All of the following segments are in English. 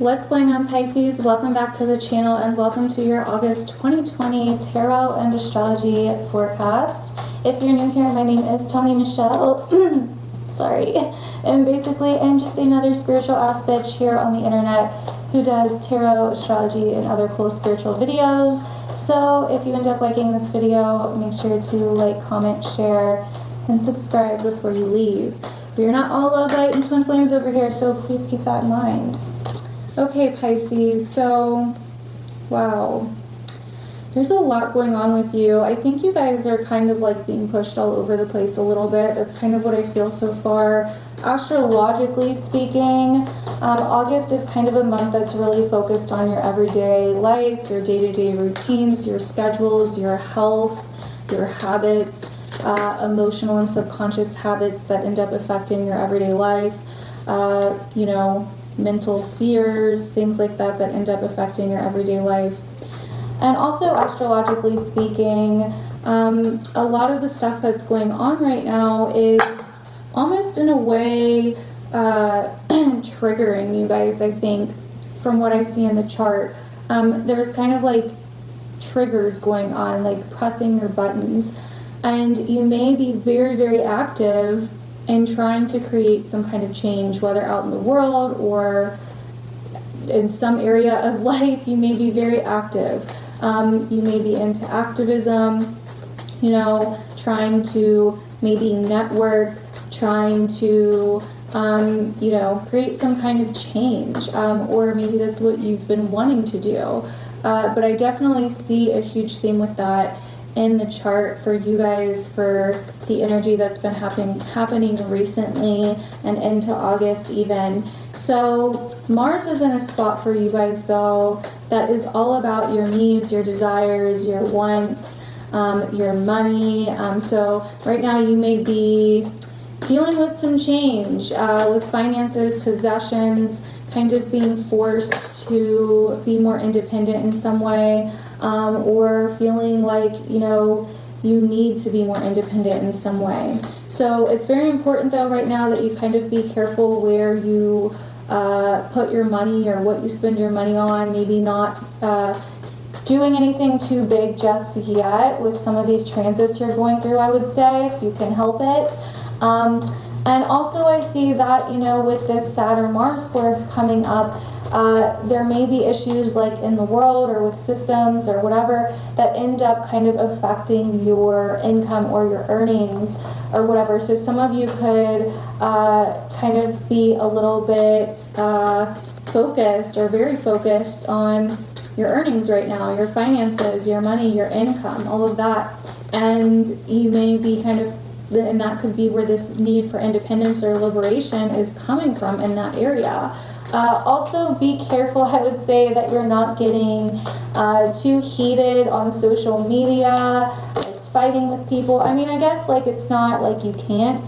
What's going on, Pisces? Welcome back to the channel and welcome to your August 2020 Tarot and Astrology forecast. If you're new here, my name is Tony Michelle. Sorry. And basically, I'm just another spiritual ass bitch here on the internet who does tarot, astrology, and other cool spiritual videos. So if you end up liking this video, make sure to like, comment, share, and subscribe before you leave. We are not all love, light, and twin flames over here, so please keep that in mind. Okay, Pisces, so, wow, there's a lot going on with you. I think you guys are kind of like being pushed all over the place a little bit. That's kind of what I feel so far. Astrologically speaking, August is kind of a month that's really focused on your everyday life, your day-to-day routines, your schedules, your health, your habits, emotional and subconscious habits that end up affecting your everyday life, you know, mental fears, things like that that end up affecting your everyday life. And also, astrologically speaking, a lot of the stuff that's going on right now is almost in a way triggering you guys, I think, from what I see in the chart. There's kind of like triggers going on, like pressing your buttons, and you may be very, very active in trying to create some kind of change, whether out in the world or in some area of life. You may be very active. You may be into activism, you know, trying to maybe network, trying to, you know, create some kind of change, or maybe that's what you've been wanting to do. But I definitely see a huge theme with that in the chart for you guys, for the energy that's been happening recently and into August even. So Mars is in a spot for you guys, though, that is all about your needs, your desires, your wants, your money. So right now you may be dealing with some change with finances, possessions, kind of being forced to be more independent in some way, or feeling like, you know, you need to be more independent in some way. So it's very important, though, right now that you kind of be careful where you put your money or what you spend your money on. Maybe not doing anything too big just yet with some of these transits you're going through, I would say, if you can help it. And also I see that, you know, with this Saturn-Mars square coming up, there may be issues like in the world or with systems or whatever that end up kind of affecting your income or your earnings or whatever. So some of you could kind of be a little bit focused or very focused on your earnings right now, your finances, your money, your income, all of that. And you may be kind of, and that could be where this need for independence or liberation is coming from in that area. Also be careful, I would say, that you're not getting too heated on social media, like fighting with people. I mean, I guess like it's not like you can't,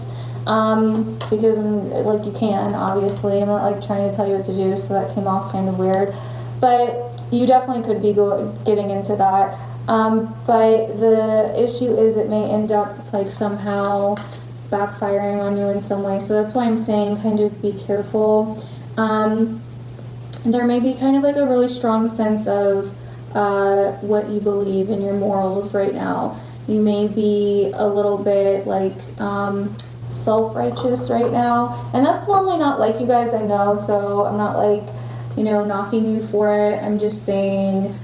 because like you can, obviously. I'm not like trying to tell you what to do, so that came off kind of weird. But you definitely could be getting into that. But the issue is it may end up like somehow backfiring on you in some way. So that's why I'm saying kind of be careful. There may be kind of like a really strong sense of what you believe in your morals right now. You may be a little bit like self-righteous right now. And that's normally not like you guys, I know. So I'm not like, you know, knocking you for it. I'm just saying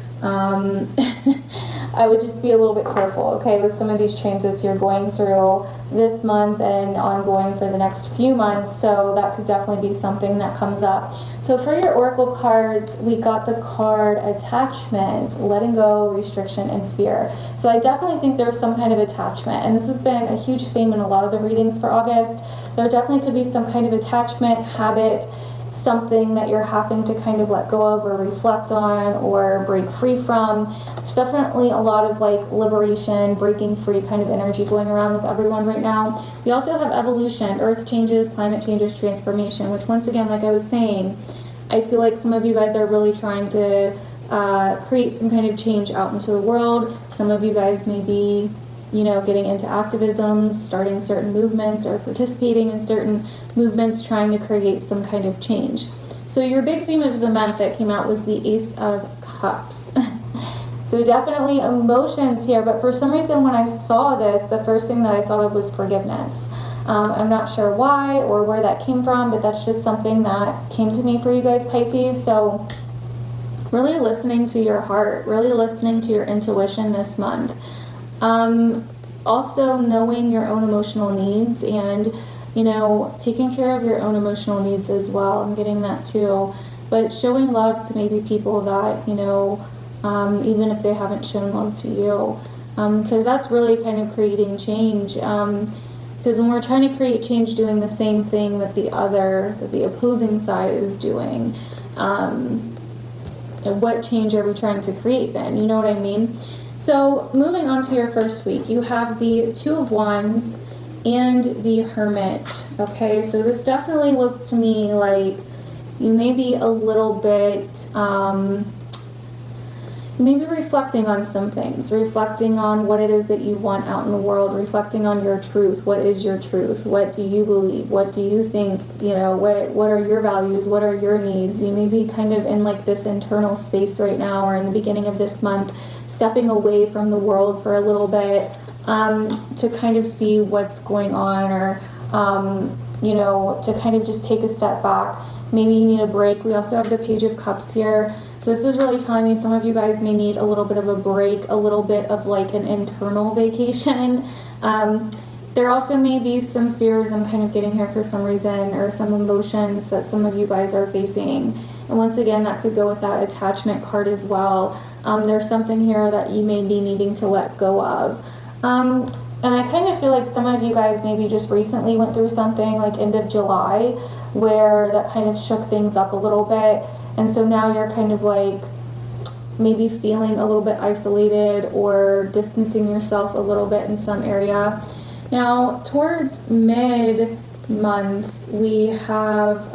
I would just be a little bit careful, okay, with some of these transits you're going through this month and ongoing for the next few months. So that could definitely be something that comes up. So for your oracle cards, we got the card attachment, letting go, restriction, and fear. So I definitely think there's some kind of attachment, and this has been a huge theme in a lot of the readings for August. There definitely could be some kind of attachment, habit, something that you're having to kind of let go of or reflect on or break free from. There's definitely a lot of like liberation, breaking free kind of energy going around with everyone right now. We also have evolution, earth changes, climate changes, transformation, which once again, like I was saying, I feel like some of you guys are really trying to create some kind of change out into the world. Some of you guys may be, you know, getting into activism, starting certain movements or participating in certain movements, trying to create some kind of change. So your big theme of the month that came out was the Ace of Cups. So definitely emotions here, but for some reason when I saw this, the first thing that I thought of was forgiveness. I'm not sure why or where that came from, but that's just something that came to me for you guys, Pisces. So really listening to your heart, really listening to your intuition this month. Also knowing your own emotional needs and, you know, taking care of your own emotional needs as well. I'm getting that too. But showing love to maybe people that, you know, even if they haven't shown love to you. Because that's really kind of creating change. Because when we're trying to create change doing the same thing that the opposing side is doing, what change are we trying to create then? You know what I mean? So moving on to your first week, you have the Two of Wands and the Hermit. Okay, so this definitely looks to me like you may be a little bit maybe reflecting on some things, reflecting on what it is that you want out in the world, reflecting on your truth. What is your truth? What do you believe? What do you think? You know, what are your values? What are your needs? You may be kind of in like this internal space right now, or in the beginning of this month, stepping away from the world for a little bit to kind of see what's going on, or you know, to kind of just take a step back. Maybe you need a break. We also have the Page of Cups here. So this is really telling me some of you guys may need a little bit of a break, a little bit of like an internal vacation. There also may be some fears I'm kind of getting here for some reason, or some emotions that some of you guys are facing. And once again, that could go with that attachment card as well. There's something here that you may be needing to let go of. And I kind of feel like some of you guys maybe just recently went through something like end of July where that kind of shook things up a little bit. And so now you're kind of like maybe feeling a little bit isolated or distancing yourself a little bit in some area. Now, towards mid-month, we have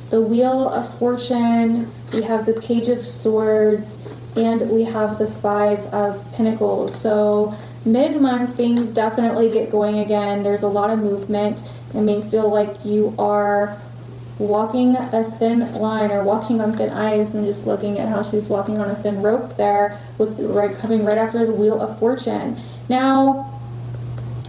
the Wheel of Fortune, we have the Page of Swords, and we have the Five of Pentacles. So mid-month, things definitely get going again. There's a lot of movement. It may feel like you are walking a thin line or walking on thin ice, and just looking at how she's walking on a thin rope there, with coming right after the Wheel of Fortune. Now,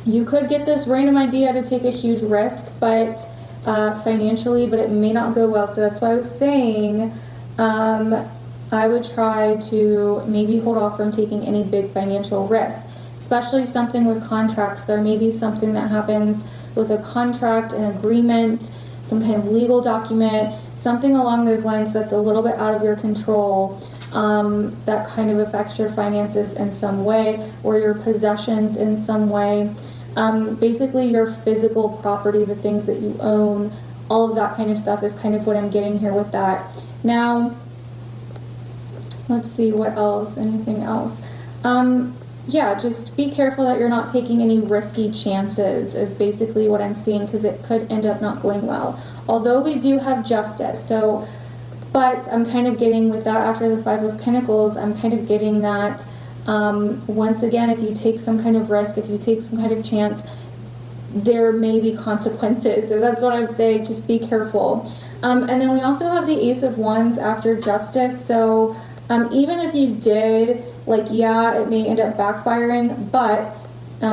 you could get this random idea to take a huge risk, but financially, but it may not go well. So that's why I was saying I would try to maybe hold off from taking any big financial risks, especially something with contracts. There may be something that happens with a contract, an agreement, some kind of legal document, something along those lines that's a little bit out of your control, that kind of affects your finances in some way, or your possessions in some way. Basically your physical property, the things that you own, all of that kind of stuff is kind of what I'm getting here with that. Now, let's see what else, anything else. Yeah, just be careful that you're not taking any risky chances is basically what I'm seeing, because it could end up not going well. Although we do have Justice, so, but I'm kind of getting with that after the Five of Pentacles, I'm kind of getting that once again, if you take some kind of risk, if you take some kind of chance, there may be consequences. So that's what I'm saying, just be careful. And then we also have the Ace of Wands after Justice, so even if you did, like, yeah, it may end up backfiring, but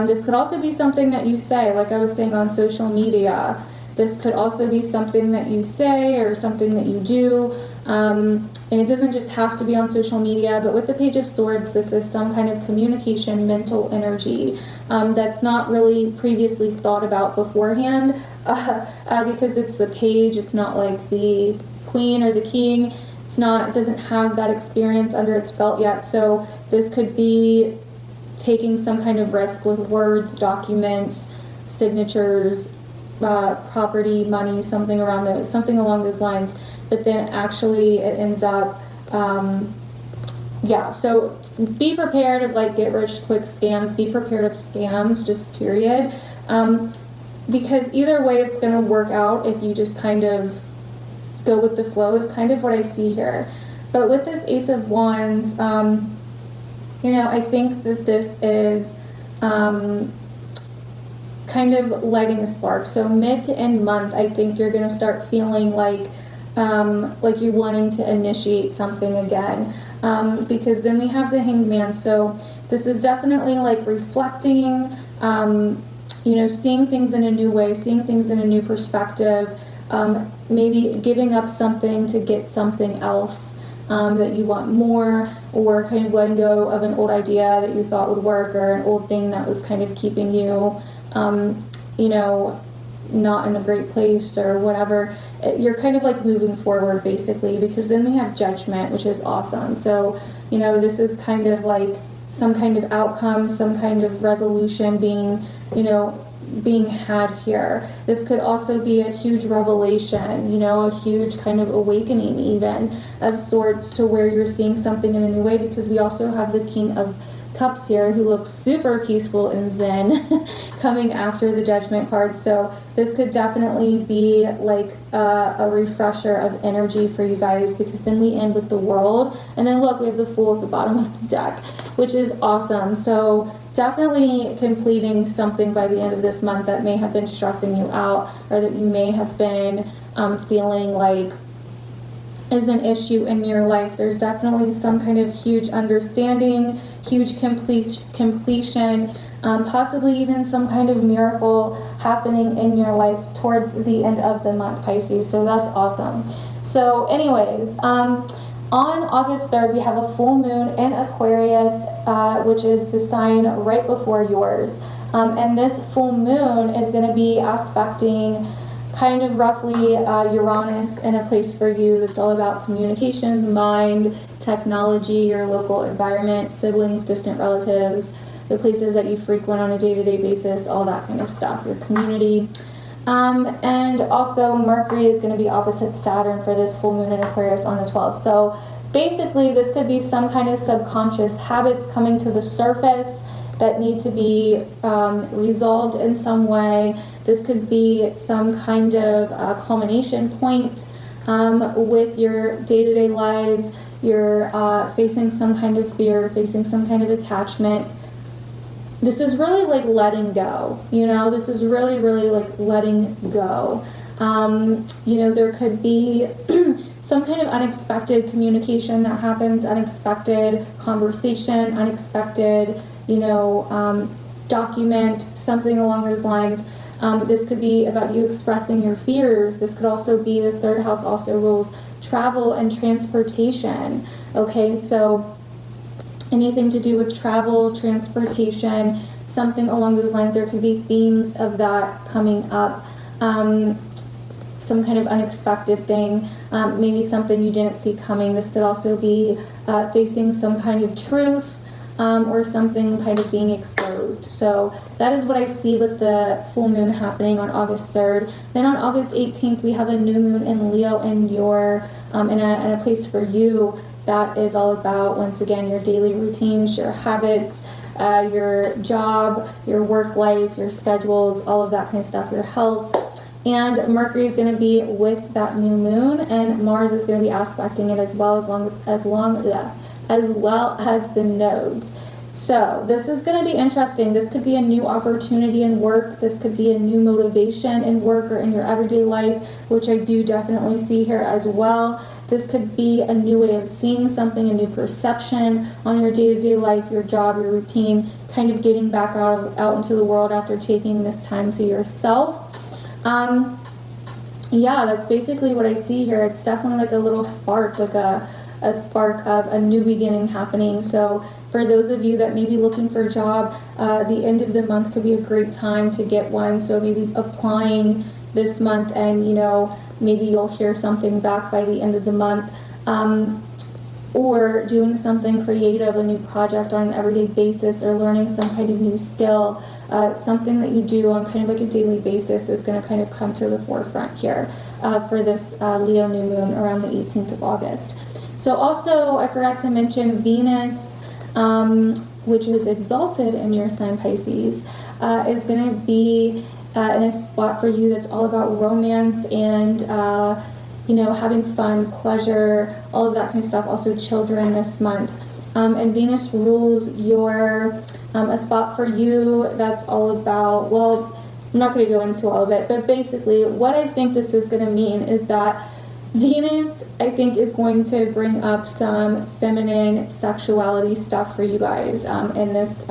this could also be something that you say, like I was saying, on social media. This could also be something that you say or something that you do, and it doesn't just have to be on social media. But with the Page of Swords, this is some kind of communication, mental energy that's not really previously thought about beforehand, because it's the page, it's not like the Queen or the King. It's not, it doesn't have that experience under its belt yet. So this could be taking some kind of risk with words, documents, signatures, property, money, something along those lines. But then actually it ends up, yeah. So be prepared of like get rich quick scams. Be prepared of scams, just period. Because either way, it's going to work out if you just kind of go with the flow, is kind of what I see here. But with this Ace of Wands, you know, I think that this is kind of lighting a spark. So mid to end month, I think you're going to start feeling like like you're wanting to initiate something again. Because then we have the Hanged Man. So this is definitely like reflecting, seeing things in a new way, seeing things in a new perspective, maybe giving up something to get something else that you want more, or kind of letting go of an old idea that you thought would work, or an old thing that was kind of keeping you, not in a great place or whatever. You're kind of like moving forward basically, because then we have Judgment, which is awesome. So, this is kind of like some kind of outcome, some kind of resolution being had here. This could also be a huge revelation, a huge kind of awakening even of sorts, to where you're seeing something in a new way, because we also have the King of Cups here, who looks super peaceful and zen coming after the Judgment card. So this could definitely be like a refresher of energy for you guys, because then we end with the World, and then look, we have the Fool at the bottom of the deck, which is awesome. So definitely completing something by the end of this month that may have been stressing you out, or that you may have been feeling like is an issue in your life. There's definitely some kind of huge understanding, huge completion, possibly even some kind of miracle happening in your life towards the end of the month, Pisces. So that's awesome. So anyways, on August 3rd, we have a full moon in Aquarius, which is the sign right before yours. And this full moon is going to be aspecting kind of roughly Uranus in a place for you that's all about communication, mind, technology, your local environment, siblings, distant relatives, the places that you frequent on a day-to-day basis, all that kind of stuff, your community. And also Mercury is going to be opposite Saturn for this full moon in Aquarius on the 12th. So basically this could be some kind of subconscious habits coming to the surface that need to be resolved in some way. This could be some kind of culmination point with your day-to-day lives. You're facing some kind of fear, facing some kind of attachment. This is really like letting go, this is really, really like letting go. There could be some kind of unexpected communication that happens, unexpected conversation, unexpected, document, something along those lines. This could be about you expressing your fears. This could also be, the third house also rules travel and transportation. Okay, so anything to do with travel, transportation, something along those lines. There could be themes of that coming up. Some kind of unexpected thing, maybe something you didn't see coming. This could also be facing some kind of truth, or something kind of being exposed. So that is what I see with the full moon happening on August 3rd. Then on August 18th, we have a new moon in Leo in your in a place for you that is all about, once again, your daily routines, your habits, your job, your work life, your schedules, all of that kind of stuff, your health. And Mercury is going to be with that new moon, and Mars is going to be aspecting it as well as the nodes. So this is going to be interesting. This could be a new opportunity in work. This could be a new motivation in work or in your everyday life, which I do definitely see here as well. This could be a new way of seeing something, a new perception on your day-to-day life, your job, your routine, kind of getting back out into the world after taking this time to yourself. Yeah, that's basically what I see here. It's definitely like a little spark, like a spark of a new beginning happening. So for those of you that may be looking for a job, the end of the month could be a great time to get one. So maybe applying this month, and maybe you'll hear something back by the end of the month. Or doing something creative, a new project on an everyday basis, or learning some kind of new skill, something that you do on kind of like a daily basis is going to kind of come to the forefront here for this Leo new moon around the 18th of August. So also, I forgot to mention Venus, which is exalted in your sign Pisces, is going to be in a spot for you that's all about romance and having fun, pleasure, all of that kind of stuff. Also children this month. And Venus rules your, a spot for you that's all about, well, I'm not going to go into all of it, but basically what I think this is going to mean is that Venus, I think, is going to bring up some feminine sexuality stuff for you guys in this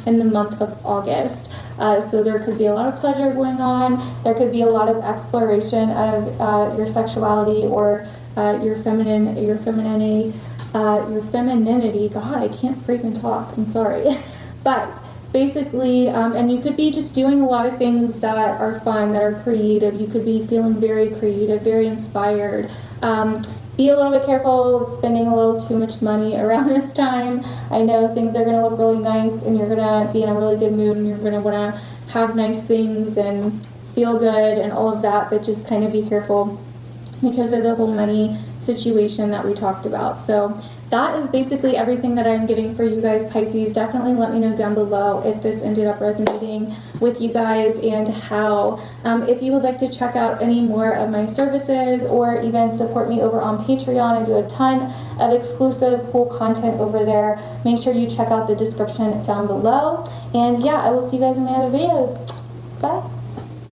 in the month of August. So there could be a lot of pleasure going on. There could be a lot of exploration of your sexuality or your femininity. God, I can't freaking talk. I'm sorry, but basically, and you could be just doing a lot of things that are fun, that are creative. You could be feeling very creative, very inspired. Be a little bit careful with spending a little too much money around this time. I know things are going to look really nice and you're going to be in a really good mood and you're going to want to have nice things and feel good and all of that, but just kind of be careful because of the whole money situation that we talked about. So that is basically everything that I'm getting for you guys, Pisces. Definitely let me know down below if this ended up resonating with you guys and how. If you would like to check out any more of my services or even support me over on Patreon, I do a ton of exclusive cool content over there. Make sure you check out the description down below. And yeah, I will see you guys in my other videos. Bye.